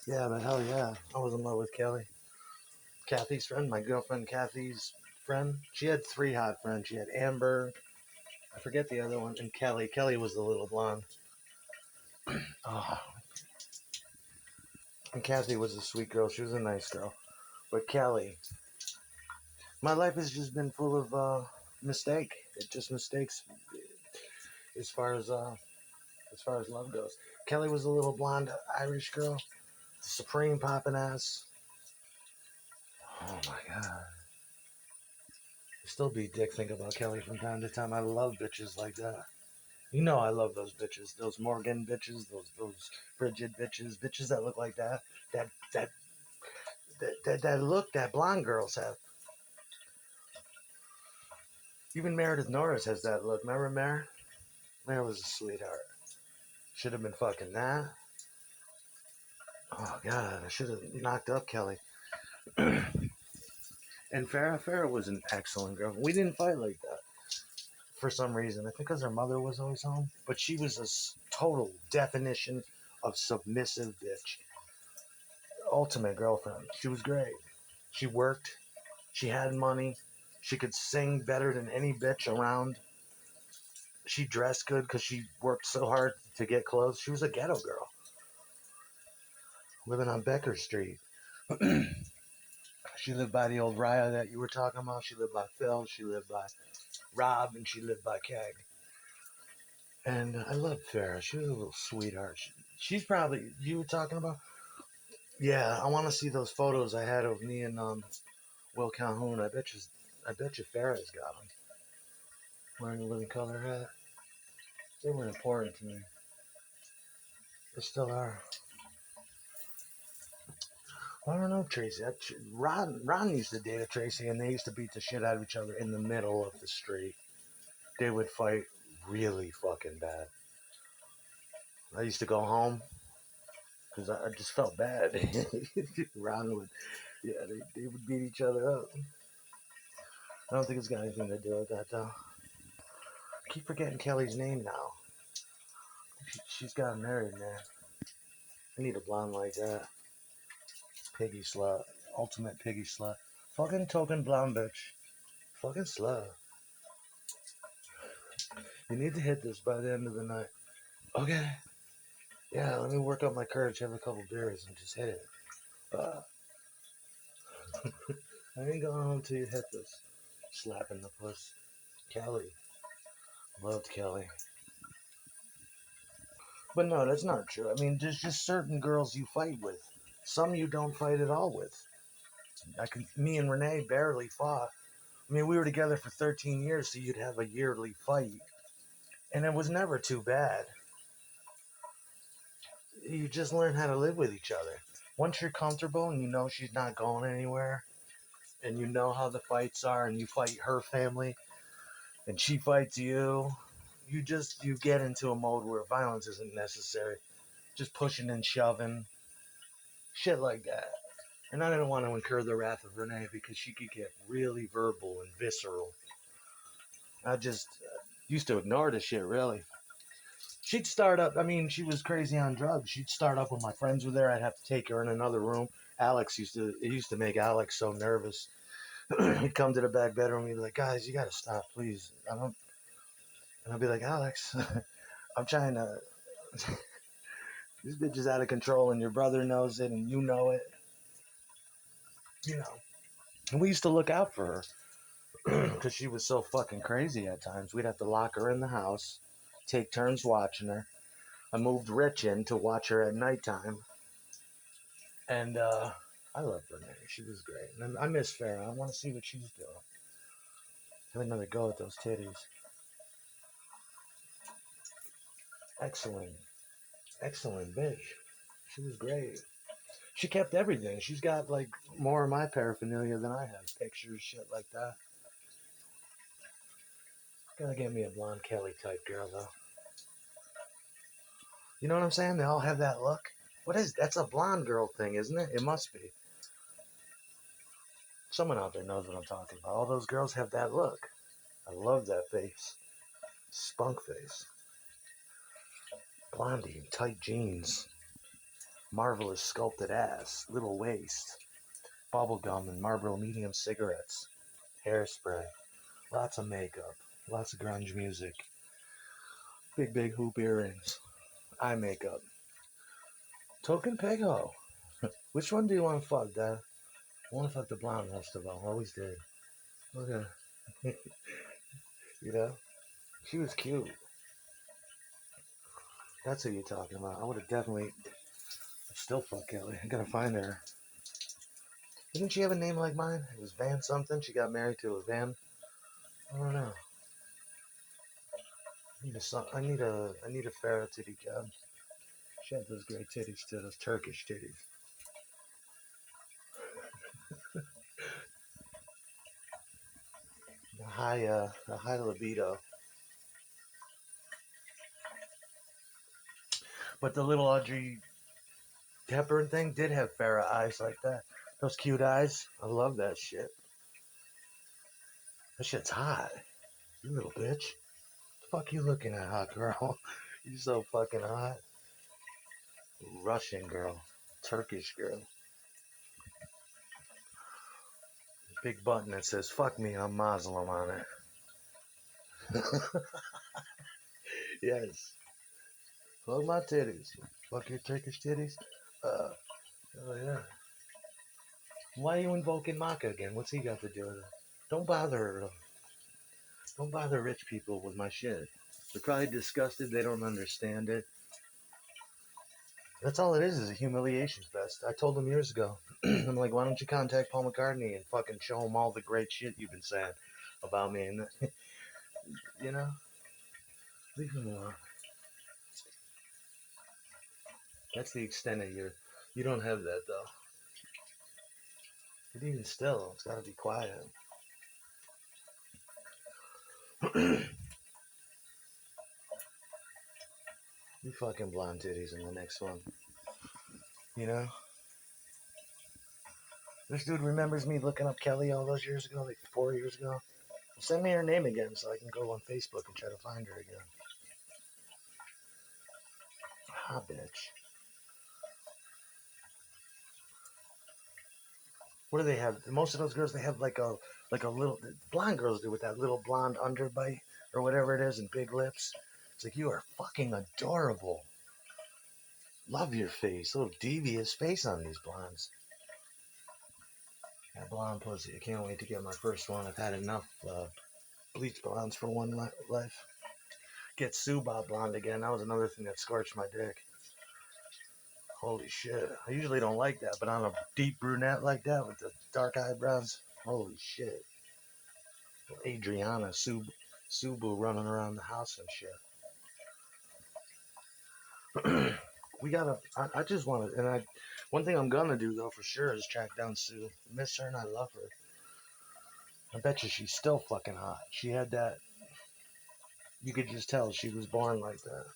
Yeah, but hell yeah. I was in love with Kelly. Kathy's friend, my girlfriend Kathy's friend. She had three hot friends. She had Amber, I forget the other one, and Kelly. Kelly was the little blonde. Oh, and Kathy was a sweet girl. She was a nice girl. But Kelly, my life has just been full of mistake. It just mistakes as far as uh, as far as love goes. Kelly was a little blonde Irish girl, supreme poppin' ass. Oh my god. I still be dick think about Kelly from time to time. I love bitches like that. You know I love those bitches. Those Morgan bitches, those frigid bitches, bitches that look like that. That that that look that blonde girls have. Even Meredith Norris has that look. Remember Mare? Mare was a sweetheart. Should have been fucking that. Oh god, I should have knocked up Kelly. And Farrah was an excellent girl. We didn't fight like that for some reason. I think because her mother was always home. But she was a total definition of submissive bitch. Ultimate girlfriend. She was great. She worked. She had money. She could sing better than any bitch around. She dressed good because she worked so hard to get clothes. She was a ghetto girl living on Becker Street. She lived by the old Raya that you were talking about. She lived by Phil. She lived by Rob, and she lived by Keg. And I loved Farrah. She was a little sweetheart. She's probably you were talking about. Yeah, I want to see those photos I had of me and Will Calhoun. I bet you Farrah's got them. Wearing a living color hat. They were important to me. They still are. I don't know, Tracy. Ron used to date a Tracy, and they used to beat the shit out of each other in the middle of the street. They would fight really fucking bad. I used to go home because I just felt bad. Ron would, yeah, they would beat each other up. I don't think it's got anything to do with that, though. I keep forgetting Kelly's name now. She's got married, man. I need a blonde like that. Piggy slut. Ultimate piggy slut. Fucking token blonde bitch. Fucking slut. You need to hit this by the end of the night. Okay. Yeah, let me work up my courage, have a couple beers, and just hit it. Uh, I ain't going home till you hit this. Slapping the puss. Kelly. Loved Kelly. But no, that's not true. I mean, there's just certain girls you fight with. Some you don't fight at all with. Me and Renee barely fought. I mean, we were together for 13 years, so you'd have a yearly fight. And it was never too bad. You just learn how to live with each other. Once you're comfortable and you know she's not going anywhere, and you know how the fights are, and you fight her family, and she fights you, you get into a mode where violence isn't necessary. Just pushing and shoving, shit like that. And I didn't want to incur the wrath of Renee because she could get really verbal and visceral. I just used to ignore the shit, really. She'd start up. I mean, she was crazy on drugs. She'd start up when my friends were there. I'd have to take her in another room. It used to make Alex so nervous. He'd come to the back bedroom. He'd be like, "Guys, you got to stop, please." I don't. And I'd be like, "Alex, I'm trying to. This bitch is out of control, and your brother knows it, and you know it. You know." And we used to look out for her because she was so fucking crazy at times. We'd have to lock her in the house, take turns watching her. I moved Rich in to watch her at nighttime, and I loved Renee. She was great. And I miss Farrah. I want to see what she's doing. Have another go at those titties. Excellent, excellent bitch. She was great. She kept everything. She's got like more of my paraphernalia than I have. Pictures, shit like that. Gotta get me a blonde Kelly type girl though. You know what I'm saying? They all have that look. What is that's a blonde girl thing, isn't it? It must be. Someone out there knows what I'm talking about. All those girls have that look. I love that face. Spunk face. Blondie in tight jeans. marvelous sculpted ass, little waist, bubblegum and Marlboro medium cigarettes, hairspray, lots of makeup, lots of grunge music, big hoop earrings, eye makeup. Token pego. Which one do you want to fuck, Dad? I want to fuck the blonde most of all. Always did. Look at her. You know? She was cute. That's who you're talking about. I would have definitely still fuck Kelly. I gotta find her. Didn't she have a name like mine? It was Van something. She got married to a Van. I don't know. I need a Farrah titty job. She had those great titties too, those Turkish titties. The high libido. But the little Audrey Hepburn thing did have Farrah eyes like that. Those cute eyes. I love that shit. That shit's hot. You little bitch. The fuck you looking at, hot girl? You so fucking hot. Russian girl. Turkish girl. Big button that says "fuck me, I'm Muslim" on it. Yes. Fuck my titties. Fuck your Turkish titties. Uh, oh yeah. Why are you invoking Maka again? What's he got to do with it? Don't bother. Don't bother rich people with my shit. They're probably disgusted. They don't understand it. That's all it is a humiliation fest. I told him years ago. I'm like, why don't you contact Paul McCartney and fucking show him all the great shit you've been saying about me? And you know, leave him alone. That's the extent of your. You don't have that though. But even still, it's got to be quiet. You fucking blonde titties in the next one. You know? This dude remembers me looking up Kelly all those years ago, like 4 years ago. Send me her name again so I can go on Facebook and try to find her again. Ah, bitch. What do they have? Most of those girls, they have like a little blonde girls do with that little blonde underbite or whatever it is and big lips. It's like you are fucking adorable. Love your face, little devious face on these blondes. That blonde pussy. I can't wait to get my first one. I've had enough bleach blondes for one life. Get Suba blonde again. That was another thing that scorched my dick. Holy shit. I usually don't like that, but on a deep brunette like that with the dark eyebrows, holy shit. Adriana Subu running around the house and shit. We gotta, I just want to, one thing I'm gonna do though for sure is track down Sue. I miss her and I love her. I bet you she's still fucking hot. She had that, you could just tell she was born like that.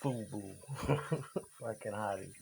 Fubu. Fucking hottie.